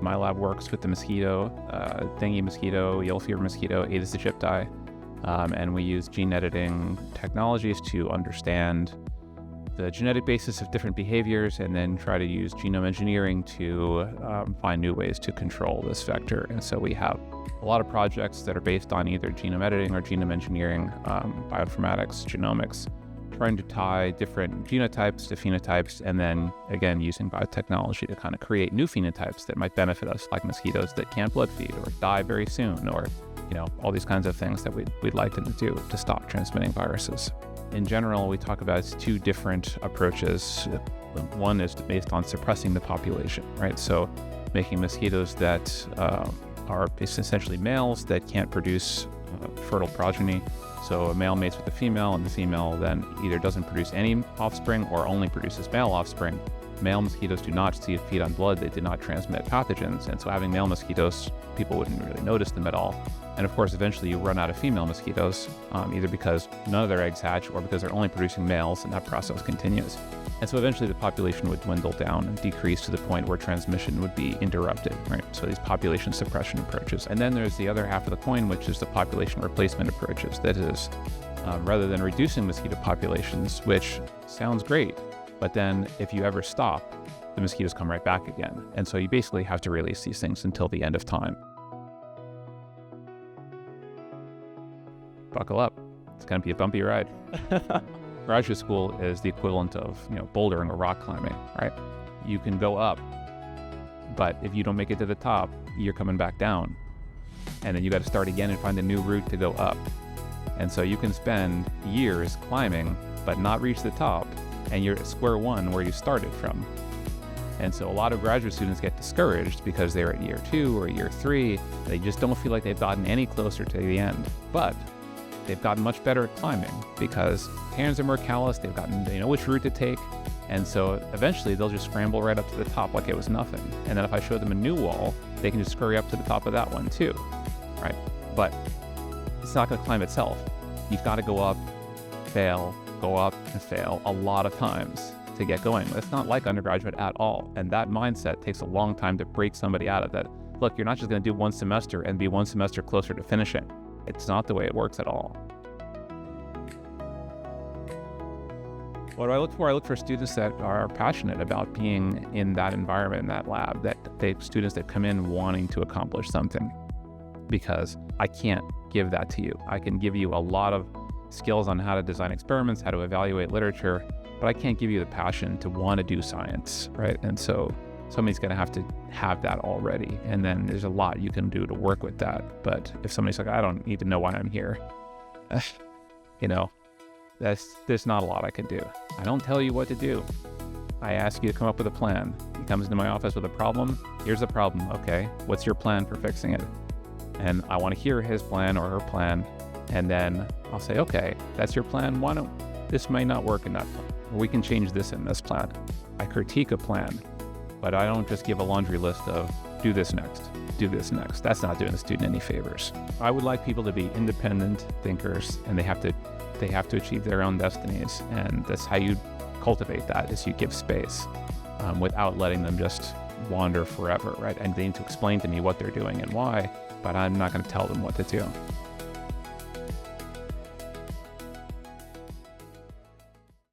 My lab works with the mosquito, dengue mosquito, yellow fever mosquito, Aedes aegypti, and we use gene editing technologies to understand the genetic basis of different behaviors and then try to use genome engineering to find new ways to control this vector. And so we have a lot of projects that are based on either genome editing or genome engineering, bioinformatics, genomics, trying to tie different genotypes to phenotypes, and then again using biotechnology to kind of create new phenotypes that might benefit us, like mosquitoes that can't blood feed or die very soon, or all these kinds of things that we'd like them to do to stop transmitting viruses. In general, we talk about two different approaches. One is based on suppressing the population, right? So making mosquitoes that are essentially males that can't produce fertile progeny. So a male mates with a female, and the female then either doesn't produce any offspring or only produces male offspring. Male mosquitoes do not feed on blood. They do not transmit pathogens. And so having male mosquitoes, people wouldn't really notice them at all. And of course, eventually you run out of female mosquitoes, either because none of their eggs hatch or because they're only producing males, and that process continues. And so eventually the population would dwindle down and decrease to the point where transmission would be interrupted, right? So these population suppression approaches. And then there's the other half of the coin, which is the population replacement approaches. That is, rather than reducing mosquito populations, which sounds great, but then if you ever stop, the mosquitoes come right back again. And so you basically have to release these things until the end of time. Buckle up. It's going to be a bumpy ride. Graduate school is the equivalent of, bouldering or rock climbing, right? You can go up, but if you don't make it to the top, you're coming back down. And then you got to start again and find a new route to go up. And so you can spend years climbing, but not reach the top, and you're at square one where you started from. And so a lot of graduate students get discouraged because they're at year 2 or year 3. They just don't feel like they've gotten any closer to the end. But they've gotten much better at climbing because hands are more callous, they know which route to take, and so eventually they'll just scramble right up to the top like it was nothing. And then if I show them a new wall, they can just scurry up to the top of that one too, right? But it's not going to climb itself. You've got to go up, fail, go up, and fail a lot of times to get going. It's not like undergraduate at all, and that mindset takes a long time to break somebody out of that. Look, you're not just going to do one semester and be one semester closer to finishing. It's not the way it works at all. What do I look for? I look for students that are passionate about being in that environment, in that lab, students that come in wanting to accomplish something. Because I can't give that to you. I can give you a lot of skills on how to design experiments, how to evaluate literature, but I can't give you the passion to want to do science, right? And so somebody's going to have that already. And then there's a lot you can do to work with that. But if somebody's like, I don't even know why I'm here, there's not a lot I can do. I don't tell you what to do. I ask you to come up with a plan. He comes into my office with a problem. Here's the problem. Okay, what's your plan for fixing it? And I want to hear his plan or her plan. And then I'll say, okay, that's your plan. This may not work in that plan. Or we can change this in this plan. I critique a plan. But I don't just give a laundry list of do this next, do this next. That's not doing the student any favors. I would like people to be independent thinkers, and they have to achieve their own destinies. And that's how you cultivate that, is you give space without letting them just wander forever, right? And they need to explain to me what they're doing and why, but I'm not going to tell them what to do.